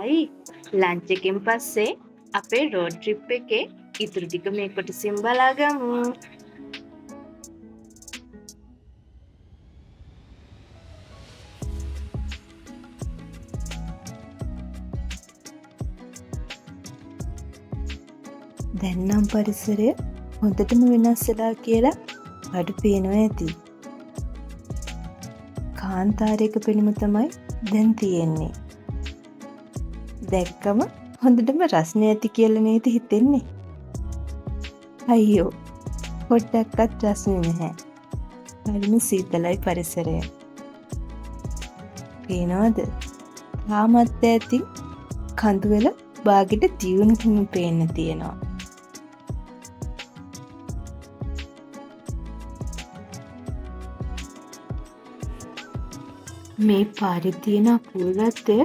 හොඳයි. ලන්ච් එකෙන් පස්සේ අපේ රෝඩ් ට්‍රිප් එකේ ඉතුරු ටික මේ කොටසින් බලාගමු. දැන් නම් පරිසරය හොඳටම වෙනස් වෙලා කියලා අඩු පේනවා ඇති. කාන්තාරයක පෙනුම තමයි දැන් තියෙන්නේ. දැක්කම හොඳටම රස්නේ ඇති කියලා නේද හිතෙන්නේ? අයියෝ, පොඩ්ඩක්වත් රස්නේ නැහැ. හරිම සීතලයි පරිසරය. පේනවද? තාමත් ඇති කඳු වල බාගෙට දියුණුවම පේන්න තියෙනවා. මේ පාරේ තියෙන අපූර්වත්වය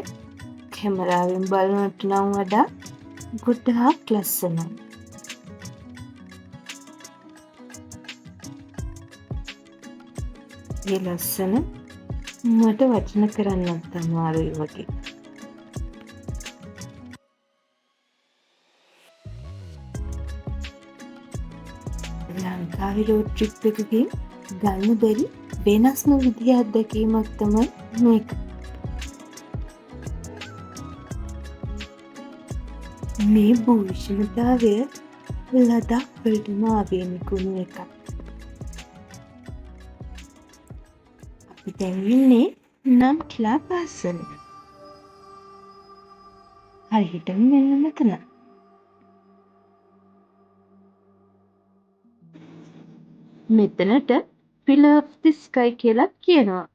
කැමරාවෙන් බලනට නම් වඩා ගොඩාක් ලස්සනයි. ඒ ලස්සන මට වචන කරන්නත් අමාරුයි වගේ. ලංකාවේ රෝඩ් ට්‍රිප් එකකින් ගන්න බැරි වෙනස්ම විදිහේ අත්දැකීමක් තමයි මේක. මේ භූෂණතාවය ලදක් වලටම ආවේනික වුණු එකක්. අපි දැන් ඉන්නේ නම් කිලා පාසල. හරියටම මෙන්න මෙතන. මෙතනට Pillar of the Sky කියලා කියනවා.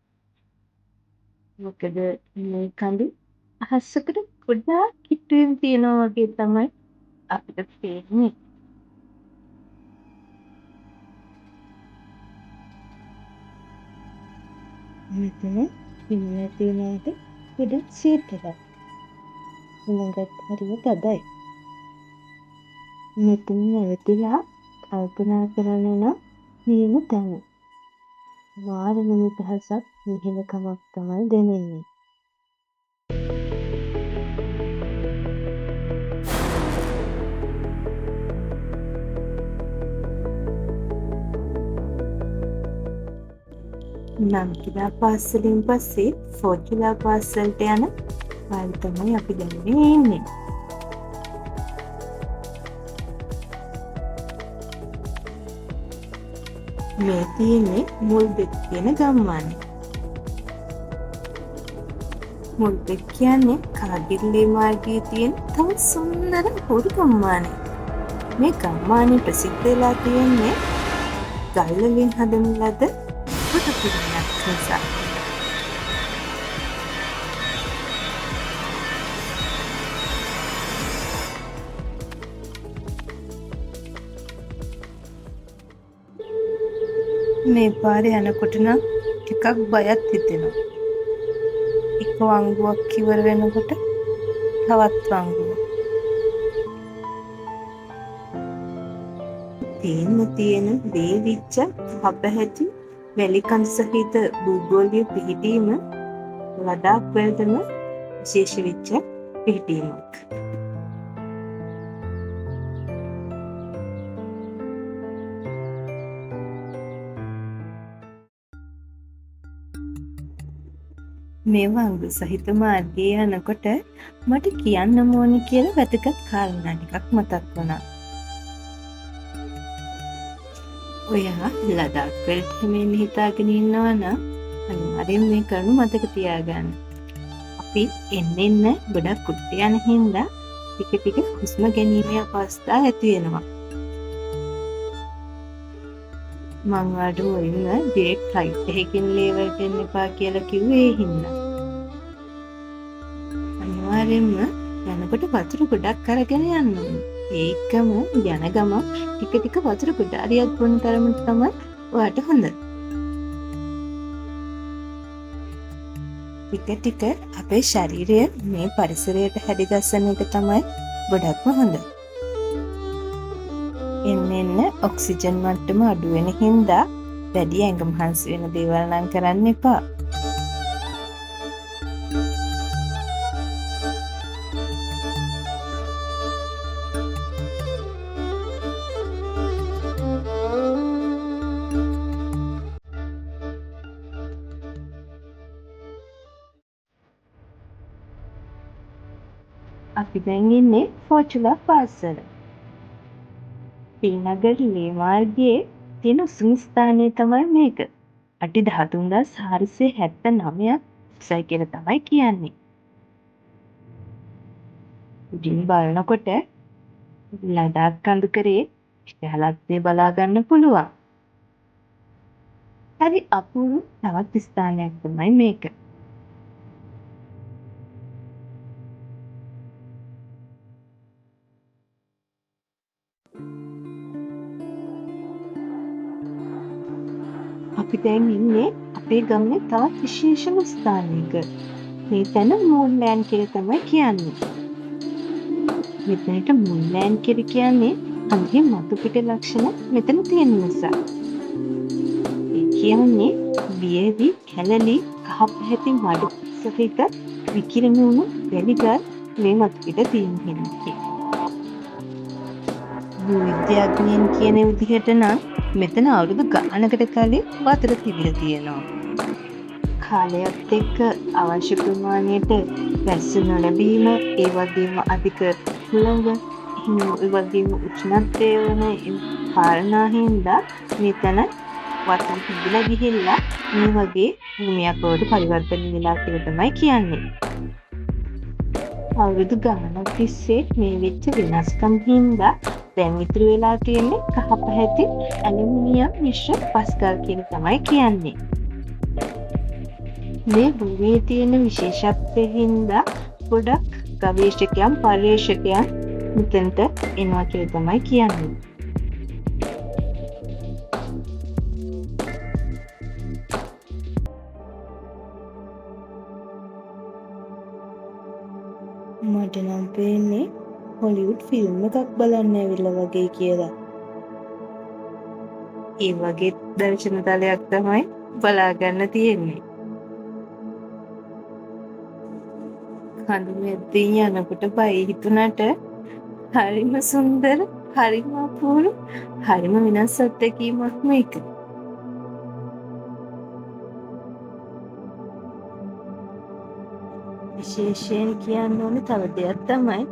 මොකද මේ කඳු අහසකට ගොඩාක් කිට්ටුවෙන් තියෙනවා වගේ තමයි අපිට පේන්නේ. මෙතන ඉන්න තියෙනට ගොඩක් සීතලයි. උණගත් හරිය තදයි. මෙතන නැවතිලා කල්පනා කරන්න නම් නියම තැන. මාරම නිදහසක් නිහඬකමක් තමයි දැනෙන්නේ. නම් කිලා පාසලෙන් පස්සේ ෆෝකිලා පාසලට යන පාර තමයි අපි දැන් ඉන්නේ. මේ තියෙන්නේ මුල්බෙක් කියන ගම්මානේ. මුල්බෙක් කියන්නේ කාගිරිලේ මාර්ගයේ තියෙන තව සුන්දර හොරු ගම්මානේ. මේ ගම්මානේ ප්‍රසිද්ධ වෙලා තියෙන්නේ ගල් වලින් හදන ලද කොට පිළිමයක් නිසා. මේ පාරේ යනකොට නම් ටිකක් බයත් හිතෙනවා. එක වංගුවක් ඉවර වෙනකොට තවත් වංගුවක්. තියෙන වේවිච්ච අපහැටි වැලිකඳ සහිත භූගෝලීය පිහිටීම ලඩාක් වලටම විශේෂ වෙච්ච පිහිටීමක්. මේ වංගු සහිත මාර්ගයේ යනකොට මට කියන්න ඕනි කියලා වැදගත් කාරණා ටිකක් මතක් වුණා. ඔයා ලඩාක් වලට හිමින් හිතාගෙන ඉන්නවා නම් අනිවාර්යෙන් මේ කරුණු මතක තියාගන්න. අපි එන්න ගොඩක් කුට්ට යන හින්දා ටික ටික හුස්ම ගැනීමේ අවස්ථා ඇති වෙනවා. මං වඩ මුලින්ම ඩිරෙක්ට් ෆ්ලයිට් එකකින් ලේවල්ට එන්න එපා කියලා කිව්වේ ඒ හින්දා. අනිවාර්යෙන්ම යනකොට වතුර ගොඩක් අරගෙන යන්න ඕනේ. ඒකම යන ගම ටික ටික වතුර ගොඩාරියක් බොන තරමට තමයි ඔයාට හොඳ. ටික ටික අපේ ශරීරය මේ පරිසරයට හැදිගස්සන එක තමයි ගොඩක්ම හොඳ. එන්න ඔක්සිජන් මට්ටම අඩු වෙන හින්දා වැඩි ඇඟ මහන්සි වෙන දේවල් නම් කරන්න එපා. අපි දැන් ඉන්නේ ෆෝචුලා පාසල. පින්නගර ලේ මාර්ගයේ තියෙන උසම ස්ථානය තමයි මේක. අඩි 13,479ක් උසයි කියලා තමයි කියන්නේ. උඩින් බලනකොට ලඩාක් කඳුකරේ විශාලත්වය බලා ගන්න පුළුවන්. හරි අපූර්ව තවත් ස්ථානයක් තමයි මේක. අපි දැන් ඉන්නේ අපේ ගමනේ තවත් විශේෂම ස්ථානයක. මේ තැන මූන්ලෑන්ඩ් කියලා තමයි කියන්නේ. මෙතනට මූන්ලෑන්ඩ් කියලා කියන්නේ අන්තිම මතු පිට ලක්ෂණ මෙතන තියෙන නිසා. ඒ කියන්නේ වියලි, කැලලි, කහ පැහැති මඩ සහිත විකිරණ වුණු වැලිගල් මේ මතු පිට තියෙන හින්දා. විද්‍යාඥයන් කියන විදිහට නම් මෙතන අවුරුදු ගානකට කලින් වතුර තිබිලා තියෙනවා. කාලයත් එක්ක අවශ්‍ය ප්‍රමාණයට වැස්ස නොලැබීම, ඒ වගේම අධික හුළඟ, ඒ වගේම උෂ්ණත්වය වන කාරණා හින්දා මෙතන වතුර තිබිලා ගිහිල්ලා මේ වගේ භූමියක් බවට පරිවර්තනය වෙලා කියලා තමයි කියන්නේ. අවුරුදු ගානක් තිස්සේ මේ වෙච්ච වෙනස්කම් හින්දා දැන් ඉතුරු වෙලා තියෙන්නේ කහ පැහැති ඇලුමිනියම් මිශ්‍ර පස්කල් කියලා තමයි කියන්නේ. මේ භූමියේ තියෙන විශේෂත්වය හින්දා ගොඩක් ගවේෂකයන් පර්යේෂකයන් මෙතනට එනවා කියලා තමයි කියන්නේ. මට නම් පේන්නේ හොලිවුඩ් ෆිල්ම් එකක් බලන්න ඇවිල්ලා වගේ කියලා. ඒ වගේ දර්ශන තලයක් තමයි බලා ගන්න තියෙන්නේ. කඳු මැද්දෙන් යනකොට බය හිතුණට හරිම සුන්දර, හරිම අපූර්ව, හරිම වෙනස් අත්දැකීමක් මේක. විශේෂයෙන් කියන්න ඕනේ තව දෙයක් තමයි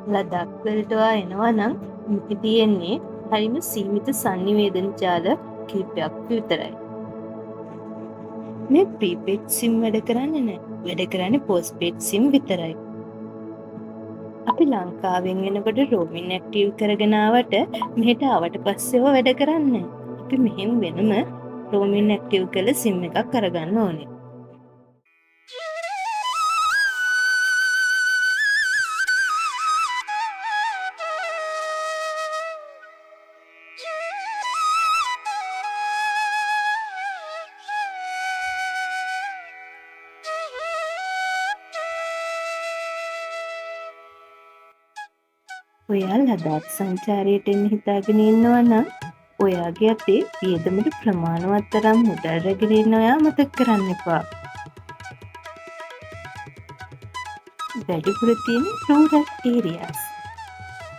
ලඩාක් වලට එනවා නම් මේක තියෙන්නේ හරිම සීමිත සංනිවේදන ජාල කිහිපයක් විතරයි. මේ ප්‍රීපේඩ් සිම් වැඩ කරන්නේ නැහැ. වැඩ කරන්නේ පෝස්ට්පේඩ් සිම් විතරයි. අපි ලංකාවෙන් එනකොට රෝමින් ඇක්ටිව් කරගෙන ආවට මෙහෙට ආවට පස්සේව වැඩ කරන්නේ නැහැ. අපි මෙහෙන් වෙනම රෝමින් ඇක්ටිව් කළ සිම් එකක් අරගන්න ඕනේ. ඔයා ලඩාක් සංචාරයට එන්න හිතාගෙන ඉන්නවා නම් ඔයාගේ අතේ වියදමට ප්‍රමාණවත් තරම් මුදල් රැගෙන ඉන්න ඔයා මතක කරන්න එපා. වැඩිපුර තියෙන රූරල් ඒරියාස්.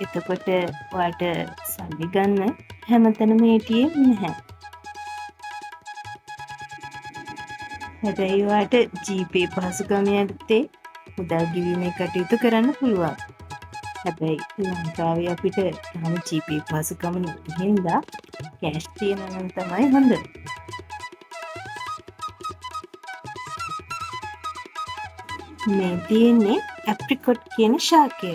එතකොට ඔයාට සල්ලි ගන්න හැමතැනම ATM නැහැ. හැබැයි ඔයාට GPay පහසුකම යටතේ මුදල් ගෙවීමේ කටයුතු කරන්න පුළුවන්. හැබැයි ලංකාවේ අපිට තාම GPay පහසුකම නැති හින්දා කැෂ් තියෙනවා නම් තමයි හොඳ. මේ තියෙන්නේ ඇප්‍රිකොට් කියන ශාකය.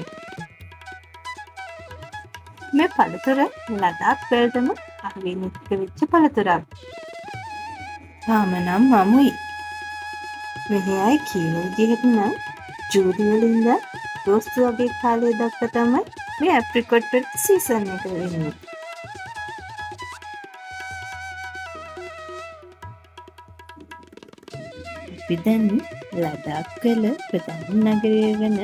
මේ පළතුර ලඩාක් වලටම ආවේනික වෙච්ච පළතුරක්. තාම නම් මමුයි. මෙහි අය කියන විදිහට නම් ජූලි වලින්ද දෝස්තු වගේ කාලය දක්වා තමයි මේ ඇප්‍රිකොට් වල සීසන් එක වෙන්නේ. අපි දැන් ලඩාක් වල ප්‍රධාන නගරය වන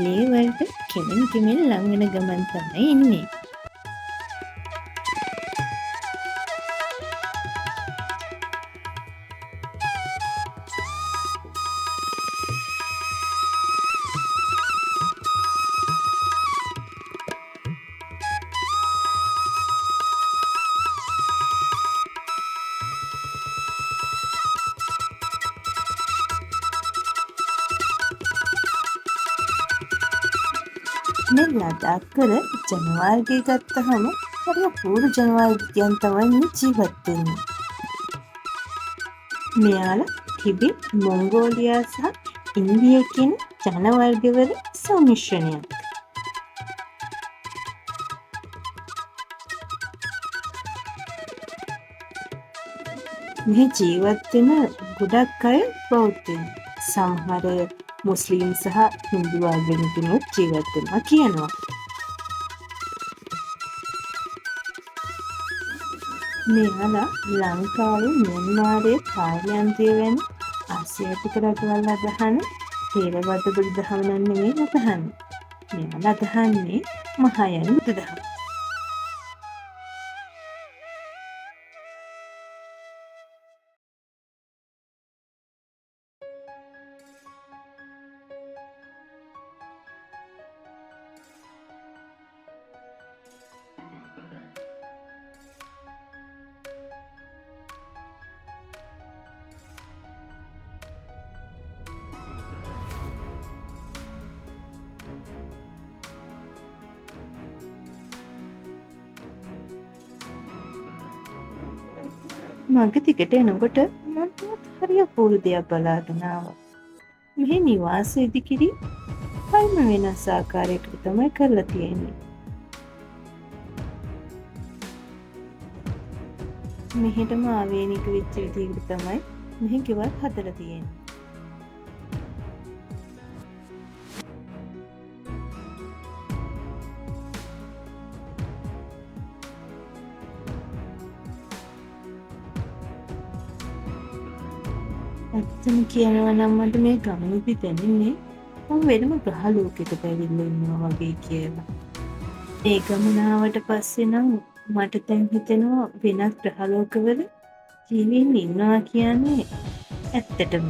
ලේ වලට කෙමෙන් කෙමෙන් ලං වෙන ගමන් තමයි ඉන්නේ. ලදාක් කර ජනවාර්ගය ගත්තහම හරි අපූරු ජනවාර්ගයන් තමයි මේ ජීවත් වෙන්නේ. මෙයාලා ටිබෙට්, මොංගෝලියා සහ ඉන්දියා කියන ජනවර්ගවල සම්මිශ්‍රණයක්. මෙහි ජීවත් වෙන ගොඩක් අය බෞද්ධයන්. සමහර මුස්ලිම් සහ හින්දු ආගමිකයනුත් ජීවත් වෙනවා කියනවා. මෙයාලා ලංකාවේ, මියන්මාරයේ, තායිලන්තය වැනි ආසියාතික රටවල් අදහන ථේරවාද බුදුදහම නම් නෙමෙයි අදහන්නේ. මෙයාලා අදහන්නේ මහායාන බුදුදහම. මග දිගට එනකොට මට හරි අපූරු දෙයක් බලාගෙන ආවා. මෙහි නිවාස ඉදිකිරි හරිම වෙනස් ආකාරයකට තමයි කරලා තියෙන්නේ. මෙහෙටම ආවේනික වෙච්ච විදිහකට තමයි මෙහි ගෙවල් හදලා තියෙන්නේ. ඇත්තම කියනවා නම් මට මේ ගමනේදී දැනෙන්නේ මම වෙනම ග්‍රහ ලෝකයකට ඇවිල්ලා ඉන්නවා වගේ කියලා. ඒ ගමන ආවට පස්සේ නම් මට දැන් හිතෙනවා වෙනත් ග්‍රහ ලෝකවල ජීවීන් ඉන්නවා කියන්නේ ඇත්තටම.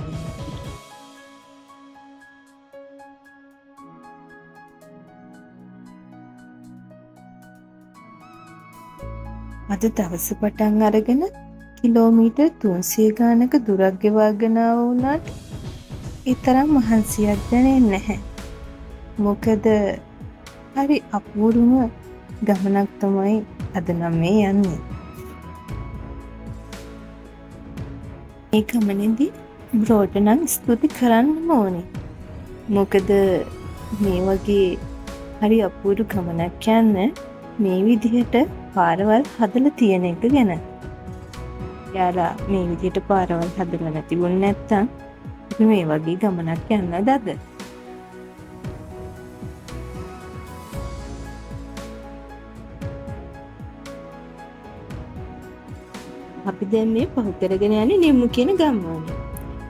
අද දවස පටන් අරගෙන කිලෝමීටර් 300 ගානක දුරක් ගෙවාගෙන වුණාට ඒ තරම් මහන්සියක් දැනෙන්නේ නැහැ. මොකද හරි අපූරුම ගමනක් තමයි අද නම් මේ යන්නේ. මේ ගමනේදී බ්‍රෝට නම් ස්තුති කරන්නම ඕනේ. මොකද මේ වගේ හරි අපූරු ගමනක් යන්න මේ විදිහට පාරවල් හදලා තියෙන එක ගැන. යාලා මේ විදිහට පාරවල් හදලා නැතිවුන් නැත්තම් අපි මේ වගේ ගමනක් යන්නද අද? අපි දැන් මේ පහු කරගෙන යන්නේ නෙම්මු කියන ගම්මානය.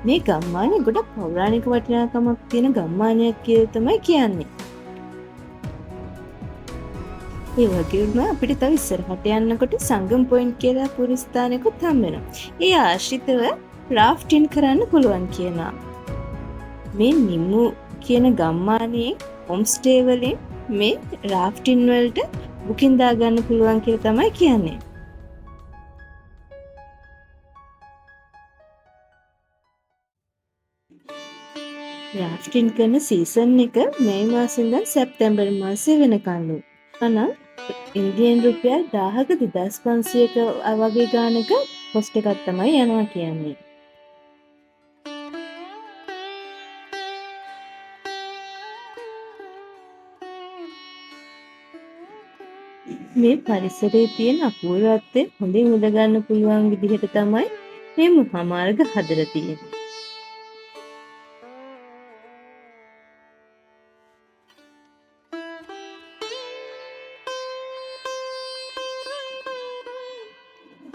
මේ ගම්මානය ගොඩක් පෞරාණික වටිනාකමක් තියෙන ගම්මානයක් කියලා තමයි කියන්නේ. ඒ වගේම අපිට තව ඉස්සරහට යනකොට සංගම් පොයින්ට් කියලා පුරු ස්ථානයකුත් හම්බ වෙනවා. ඒ ආශ්‍රිතව රාෆ්ටින් කරන්න පුළුවන් කියනවා. මේ නිම්මු කියන ගම්මානයේ හෝම් ස්ටේ වලින් මේ රාෆ්ටින් වලට බුකින් දාගන්න පුළුවන් කියලා තමයි කියන්නේ. රාෆ්ටින් කරන සීසන් එක මේ මාසෙන් ඉඳන් සැප්තැම්බර් මාසෙ වෙනකන්ලු. අනම් ඉන්දියන් රුපියල් 1000ක 2500ක වගේ ගානක කොස්ට් එකක් තමයි යනවා කියන්නේ. මේ පරිසරයේ තියෙන අපූර්වත්වය හොඳින් උඩ ගන්න පුළුවන් විදිහට තමයි මේ මහාමාර්ග හදලා තියෙන්නේ.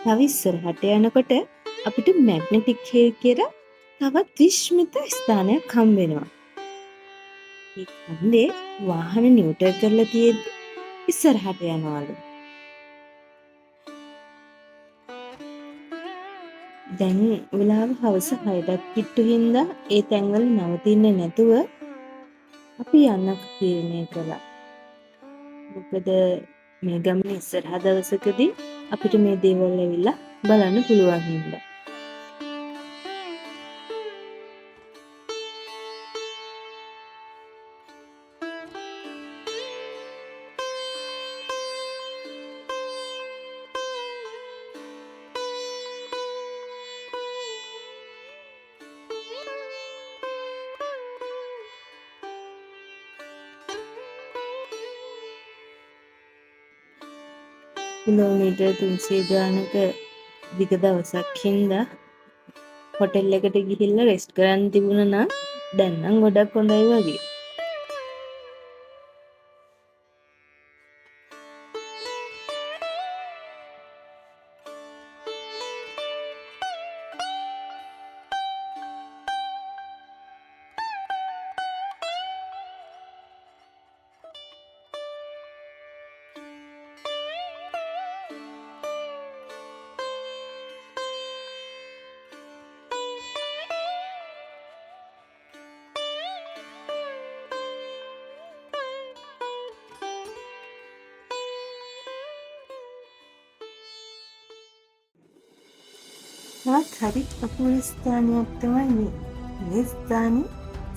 තව ඉස්සරහට යනකොට අපිට මැග්නටික් හිල් කියලා තවත් විශ්මිත ස්ථානයක් හම්බ වෙනවා. ඒ කන්දේ වාහන නියුටර් කරලා තියෙද්දි ඉස්සරහට යනවලු. දැන් වෙලාව හවස 6ට කිට්ටු හින්දා ඒ තැන්වල නවතින්නේ නැතුව අපි යන්න තීරණය කළා. මොකද මේ ගමන ඉස්සරහ දවසකදී අපිට මේ දේවල් ඇවිල්ලා බලන්න පුළුවන් හින්දා. කිලෝමීටර් 300 ගානක දිග දවසක් හින්දා හොටෙල් එකට ගිහිල්ලා රෙස්ට් කරන්න තිබුණා නම් දැන් නම් ගොඩක් හොඳයි වගේ. තවත් හරි අපූර්ව ස්ථානයක් තමයි මේ. මේ ස්ථානේ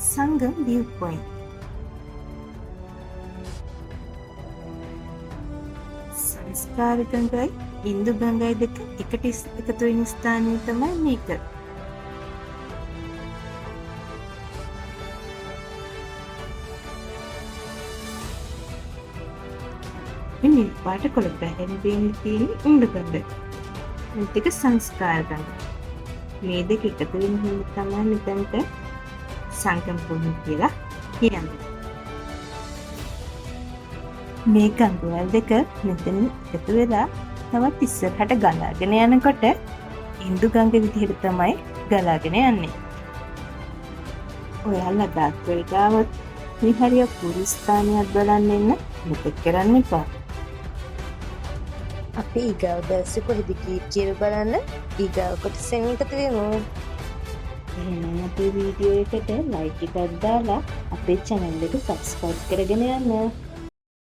සංගම් view point. සංස්කාර ගංගායි ඉන්දු ගංගායි දෙක එකට එකතු වෙන ස්ථානය තමයි මේක. මේ පාට කොළ පැහැදිලි වෙන්න තියෙන ඉන්දු ගංගායි. මේක සංස්කාර ගංගා. මේ දෙක එකතු වෙන හින්දා තමයි මෙතනට සංගම භූමිය කියලා කියන්නේ. මේ ගංගාවල් දෙක මෙතන එකතු වෙලා තවත් ඉස්සරහට ගලාගෙන යනකොට ඉන්දු ගංග විදිහට තමයි ගලාගෙන යන්නේ. ඔයාලා ලදාක් ගාවත් මේ හරිය අපූර්ව ස්ථානයක් බලන්න එන්න මතක් කරන්න එපා. අපි ඊගාව දවසේ කොහෙද ගියේ කියලා බලන්න ඊගාව කොටසෙන් එකතු වෙමු. එහෙනම් අපේ වීඩියෝ එකට ලයික් එකක් දාලා අපේ channel එක subscribe කරගෙන යන්න.